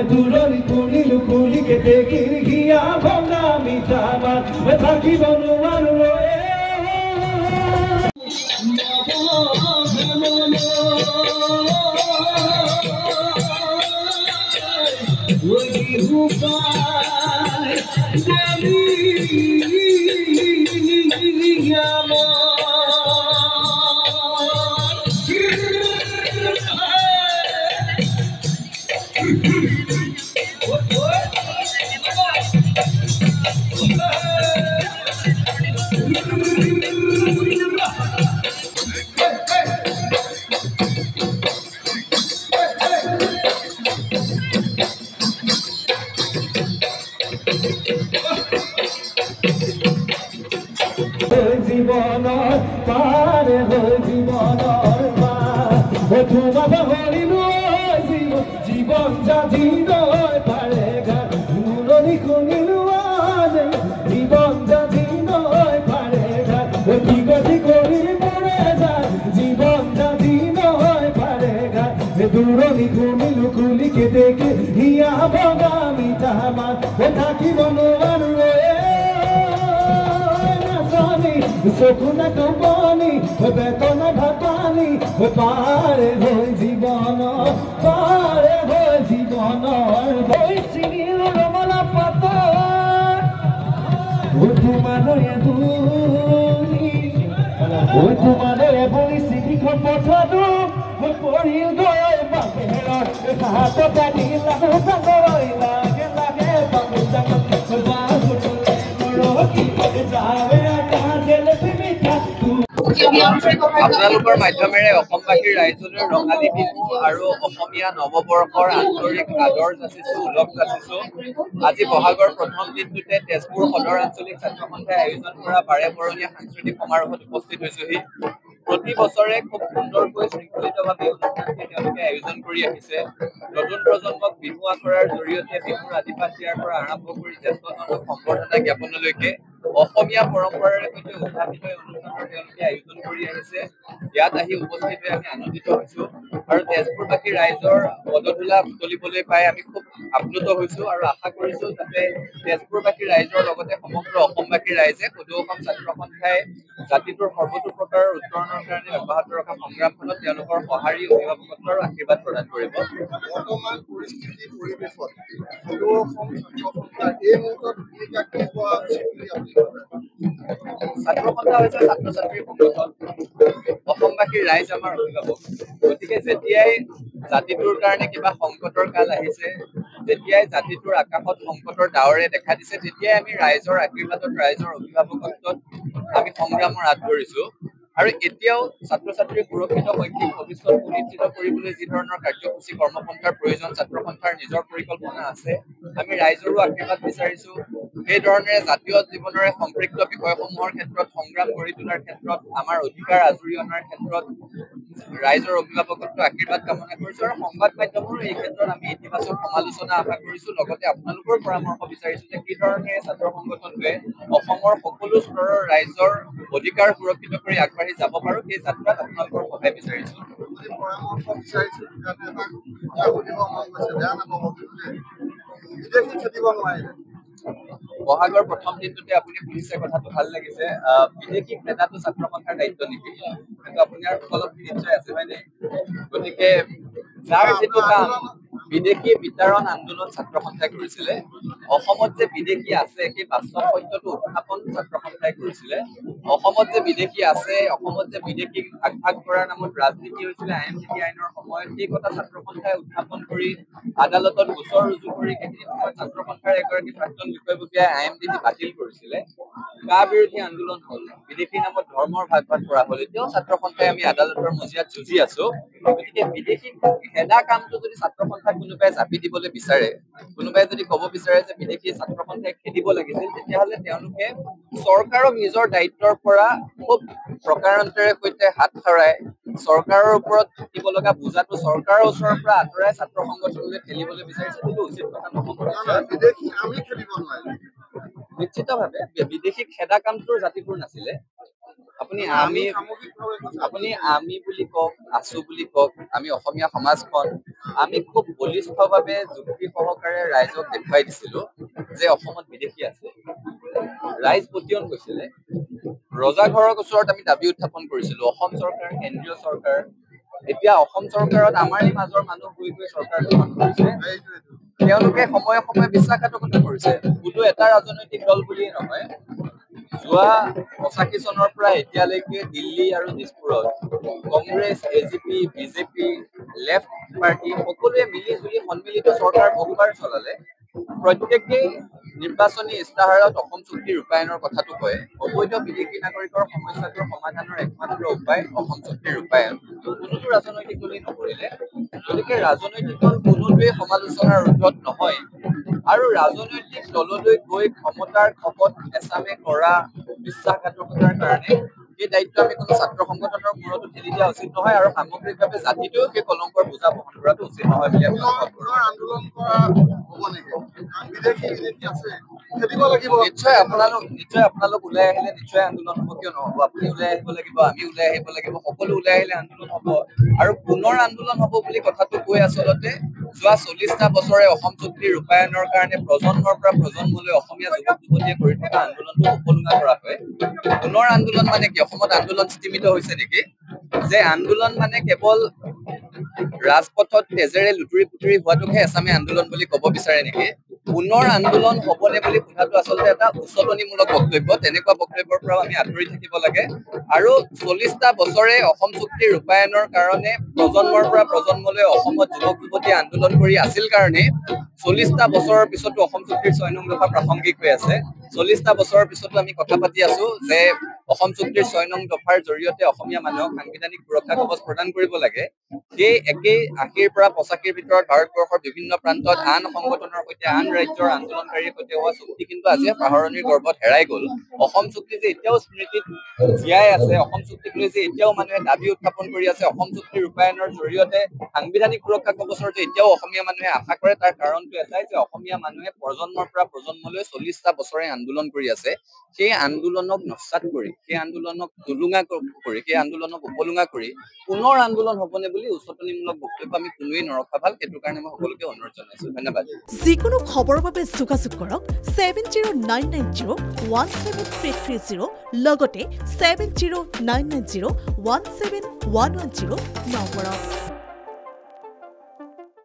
দূৰণি কুলিলো কুলিকে দেখিৰ ঘিয়া ভঙা মিঠা মাত থাকিব নোৱাৰো জীবনৰ পাৰে হয় জীবনৰ তোমাক হৰিলো জীৱন জাতি নয় পাৰে গান মূৰণি শুনিলো জীৱন জাতি নয় পাৰে গান কি গতি কৰি মৰে যায় জীৱন জাতি নয় পাৰে গান দূৰণি শুনিলো কুলিকে দেখি হিয়া ভঙা মিঠা মাত থাকিব নোৱাৰো চকুনা কম্পানি বেতনা ঢাকানি পাৰে হৈ জীৱনৰ পাৰে হৈ জীৱনৰ হৈ চিনিল ৰমলা পাতা তোমালৈ তোমালৈ বলি চিঠিখন পঠালো পৰিল গৈ বাহিৰত হাতত আনি লাগো ডাঙৰ লাগে লাগে বাবু ডাঙৰ আপোনালোকৰ মাধ্যমেৰে অসমবাসীৰ ৰাইজলৈ ৰঙালী বিহু আৰু অসমীয়া নৱবৰ্ষৰ আন্তৰিক আদৰ যাচিছো উলগ যাচিছো আজি বহাগৰ প্ৰথম দিনটোতে তেজপুৰ সদৰ আঞ্চলিক ছাত্ৰ সন্থাই আয়োজন কৰা 12 বৰণীয়া সাংস্কৃতিক সমাৰোহত উপস্থিত হৈছোহি প্ৰতি বছৰে খুব সুন্দৰকৈ শৃংখলিতভাৱে অনুষ্ঠানটি তেওঁলোকে আয়োজন কৰি আহিছে নতুন প্ৰজন্মক বিহু আখৰাৰ জৰিয়তে বিহুৰ আদিপাঠ দিয়াৰ পৰা আৰম্ভ কৰি জ্যেষ্ঠজনক সম্বৰ্ধনা জ্ঞাপনলৈকে অসমীয়া পৰম্পৰাৰে সৈতে উত্থাপিত অনুষ্ঠানৰ তেওঁলোকে আয়োজন কৰি আহিছে ইয়াত আহি উপস্থিত হৈ আমি আনন্দিত হৈছো আৰু তেজপুৰবাসী ৰাইজৰ পদধূলা বুটলিবলৈ পাই আমি খুব আপ্লুত হৈছো আৰু আশা কৰিছো যাতে তেজপুৰবাসী ৰাইজৰ লগতে সমগ্ৰ অসমবাসী ৰাইজে সদৌ অসম ছাত্ৰ সন্থাই জাতিটোৰ সৰ্বতো প্ৰকাৰৰ উত্তৰণৰ কাৰণে অব্যাহত ৰখা সংগ্ৰামখনত তেওঁলোকৰ সঁহাৰি অভিভাৱকত্ব আৰু আশীৰ্বাদ প্ৰদান কৰিব বৰ্তমান পৰিস্থিতি পৰিৱেশত সদৌ অসম ছাত্ৰ সন্থাৰ এই মুহূৰ্তত ভূমিকা কি হোৱা উচিত বুলি আপুনি ভাবে ছাত্ৰ সন্থা হৈছে ছাত্ৰ ছাত্ৰীৰ সংগঠন অসমবাসীৰ ৰাইজ আমাৰ অভিভাৱক গতিকে যেতিয়াই জাতিটোৰ কাৰণে কিবা সংকটৰ কাল আহিছে যেতিয়াই জাতিটোৰ আকাশত সংকটৰ ডাৱৰে দেখা দিছে তেতিয়াই আমি ৰাইজৰ আশীৰ্বাদত ৰাইজৰ অভিভাৱকত্বত আমি সংগ্ৰামৰ হাত ধৰিছো আৰু এতিয়াও ছাত্ৰ ছাত্ৰীৰ সুৰক্ষিত শৈক্ষিক ভৱিষ্যত সুনিশ্চিত কৰিবলৈ যি ধৰণৰ কাৰ্যসূচী কৰ্মপন্থাৰ প্ৰয়োজন ছাত্ৰ সন্থাৰ নিজৰ পৰিকল্পনা আছে আমি ৰাইজৰো আশীৰ্বাদ বিচাৰিছো সেই ধৰণেৰে জাতীয় জীৱনৰে সম্পৃক্ত বিষয়সমূহৰ ক্ষেত্ৰত সংগ্ৰাম কৰি তোলাৰ ক্ষেত্ৰত আমাৰ অধিকাৰ আজৰি অনাৰ ক্ষেত্ৰত ৰাইজৰ অভিভাৱকত্ব আশীৰ্বাদ কামনা কৰিছো আৰু সংবাদ মাধ্যমৰো এই ক্ষেত্ৰত আমি ইতিবাচক সমালোচনা আশা কৰিছো লগতে আপোনালোকৰ পৰামৰ্শ বিচাৰিছো যে কি ধৰণেৰে ছাত্ৰ সংগঠনটোৱে অসমৰ সকলো স্তৰৰ ৰাইজৰ অধিকাৰ সুৰক্ষিত কৰি আগবাঢ়ি যাব পাৰো সেই যাত্ৰাত আপোনালোকৰ সহায় বিচাৰিছো পৰামৰ্শ বিচাৰিছো যাতে এটা সুধিব মন গৈছে বেয়া নাপাব বিদেশী খেলিব নোৱাৰিলে বহাগৰ প্ৰথম দিনটোতে আপুনি শুনিছে কথাটো ভাল লাগিছে বিদেশী খেদাটো ছাত্ৰ সন্থাৰ দায়িত্ব নেকি কিন্তু আপোনাৰ অলপ নিশ্চয় আছে হয়নে গতিকে যাৰ যিটো কাম বিদেশী বিতৰণ আন্দোলন ছাত্ৰ সন্থাই কৰিছিলে অসমত যে বিদেশী আছে সেই বাস্তৱ সত্যটো উত্থাপন ছাত্ৰ সন্থাই কৰিছিলে অসমত যে বিদেশী আছে অসমত যে বিদেশীক ভাগ কৰাৰ নামত ৰাজনীতি হৈছিলে আইননীতি আইনৰ সময়ত সেই কথা ছাত্ৰ সন্থাই উত্থাপন কৰি আদালতত গোচৰ ৰুজু কৰি সেইখিনি সময়ত ছাত্ৰ সন্থাৰ এগৰাকী প্ৰাক্তন বিষয়ববীয়াই আইননীতি বাতিল কৰিছিলে কা বিৰোধী আন্দোলন হল বিদেশী নামত ধৰ্মৰ ভাগ কৰা হল এতিয়াও ছাত্ৰ সন্থাই আমি আদালতৰ মজিয়াত যুঁজি আছো গতিকে বিদেশী খেদা কামটো যদি ছাত্ৰ সন্থাক কোনোবাই জাপি দিবলৈ বিচাৰে কোনোবাই যদি ক'ব বিচাৰে যে বিদেশী ছাত্ৰ সন্থাই খেদিব লাগিছিল তেতিয়াহ'লে তেওঁলোকে চৰকাৰক নিজৰ দায়িত্বৰ পৰা খুব প্ৰকাৰান্তৰে সৈতে হাত সৰাই চৰকাৰৰ ওপৰত থাকিব লগা বোজাটো চৰকাৰৰ ওচৰৰ পৰা আঁতৰাই ছাত্ৰ সংগঠনলৈ খেলিবলৈ বিচাৰিছে সেইটো উচিত কথা নহ'ব বিদেশী আমি খেলিব নোৱাৰিম নিশ্চিতভাৱে বিদেশী খেদা কামটোৰ জাতিটোৰ নাছিলে আপুনি আমি বুলি কওক, আছো বুলি কওক, আমি অসমীয়া সমাজখন আমি খুব বলিষ্ঠভাৱে যুক্তি সহকাৰে ৰাইজক দেখুৱাই দিছিলো যে অসমত বিদেশী আছে। ৰাইজ পতিয়ন গৈছিলে। ৰজাঘৰৰ ওচৰত আমি দাবী উত্থাপন কৰিছিলো, অসম চৰকাৰ, কেন্দ্ৰীয় চৰকাৰ। এতিয়া অসম চৰকাৰত আমাৰে মাজৰ মানুহ গৈ চৰকাৰ গঠন কৰিছে। তেওঁলোকে সময়ে সময়ে বিশ্বাসঘাতকতা কৰিছে। কোনো এটা ৰাজনৈতিক দল বুলিয়ে নহয়, যোৱা ৮৫ চনৰ পৰা এতিয়ালৈকে দিল্লী আৰু দিছপুৰত Congress, AGP, BJP, left party সকলোৱে মিলি জুলি সন্মিলিত চৰকাৰ বহুবাৰ চলালে। প্ৰত্যেকেই নিৰ্বাচনী ইস্তাহাৰত অসম চুক্তি ৰূপায়ণৰ কথাটো কয়। অবৈধ বিদেশী নাগৰিকৰ সমস্যাটোৰ সমাধানৰ একমাত্ৰ উপায় অসম চুক্তি ৰূপায়ণ। কোনোটো ৰাজনৈতিক দলেই নকৰিলে। গতিকে ৰাজনৈতিক দল কোনোটোৱেই সমালোচনাৰ ঊৰ্ধত নহয়। আৰু ৰাজনৈতিক দললৈ গৈ ক্ষমতাৰ খপত এচামে কৰা বিশ্বাসঘাতকতাৰ কাৰণে এই দায়িত্ব আমি কোনো ছাত্ৰ সংগঠনৰ মূৰতো ঠেলি দিয়া উচিত নহয়, আৰু সামগ্ৰিকভাৱে জাতিটোও সেই কলংকৰ বোজা বহন কৰাটো উচিত নহয় বুলি আমি অনুভৱ কৰো। আন্দোলন কৰা হ'ব নেকি? বিদেশী আছে, খেলিব লাগিব। নিশ্চয় আপোনালোক ওলাই আহিলে নিশ্চয় আন্দোলন হ'ব, কিয় নহ'ব? আপুনি ওলাই আহিব লাগিব, আমি ওলাই আহিব লাগিব, সকলো ওলাই আহিলে আন্দোলন হ'ব। আৰু পুনৰ আন্দোলন হ'ব বুলি কথাটো কৈ আচলতে যোৱা ৪০টা বছৰে অসম চুক্তি ৰূপায়ণৰ কাৰণে প্ৰজন্মৰ পৰা প্ৰজন্মলৈ অসমীয়া যুৱক যুৱতীয়ে কৰি থকা আন্দোলনটো উপলুঙা কৰা হয়। পুনৰ আন্দোলন মানে কি? অসমত আন্দোলন স্তিমিত হৈছে নেকি? যে আন্দোলন মানে কেৱল ৰাজপথত তেজেৰে লুতুৰি পুতুৰি হোৱাটোকহে এচামে আন্দোলন বুলি ক'ব বিচাৰে নেকি? পুনৰ আন্দোলন হ'বনে বুলি সোধাটো আচলতে এটা উচতনিমূলক বক্তব্য। তেনেকুৱা বক্তব্যৰ পৰাও আমি আঁতৰি থাকিব লাগে। আৰু ৪০টা বছৰে অসম চুক্তি ৰূপায়ণৰ কাৰণে প্ৰজন্মৰ পৰা প্ৰজন্মলৈ অসমত যুৱক যুৱতীয়ে আন্দোলন কৰি আছিল কাৰণে ৪০টা বছৰৰ পিছতো অসম চুক্তিৰ ৬ নং দফা প্ৰাসংগিক হৈ আছে। ৪০টা বছৰৰ পিছতো আমি কথা পাতি আছো যে অসম চুক্তিৰ ৬ নং দফাৰ জৰিয়তে অসমীয়া মানুহক সাংবিধানিক সুৰক্ষা কৱচ প্ৰদান কৰিব লাগে। সেই একেই ৮০ৰ পৰা ৮৫ৰ ভিতৰত ভাৰতবৰ্ষৰ বিভিন্ন প্ৰান্তত আন সংগঠনৰ সৈতে, আন ৰাজ্যৰ আন্দোলনকাৰীৰ সৈতে হোৱা চুক্তি কিন্তু আজি পাহৰণিৰ গৰ্ভত হেৰাই গ'ল। অসম চুক্তি যে এতিয়াও স্মৃতিত জীয়াই আছে, অসম চুক্তিক লৈ যে এতিয়াও মানুহে দাবী উত্থাপন কৰি আছে, অসম চুক্তি ৰূপায়ণৰ জৰিয়তে সাংবিধানিক সুৰক্ষা কৱচৰ যে এতিয়াও অসমীয়া মানুহে আশা কৰে, তাৰ কাৰণটো এটাই যে অসমীয়া মানুহে প্ৰজন্মৰ পৰা প্ৰজন্মলৈ ৪০টা বছৰে আন্দোলন কৰি আছে। সেই আন্দোলনক নস্যাৎ কৰি, সেই আন্দোলনক দুলুঙা কৰি, সেই আন্দোলনক উপলুঙা কৰি পুনৰ আন্দোলন হ'বনে বুলি উচতনিমূলক বক্তব্য আমি কোনোৱেই নৰখা ভাল। সেইটো কাৰণে মই সকলোকে অনুৰোধ জনাইছো। ধন্যবাদ। যিকোনো খবৰৰ বাবে যোগাযোগ কৰক 7099017330 লগতে 7099017110 নম্বৰত।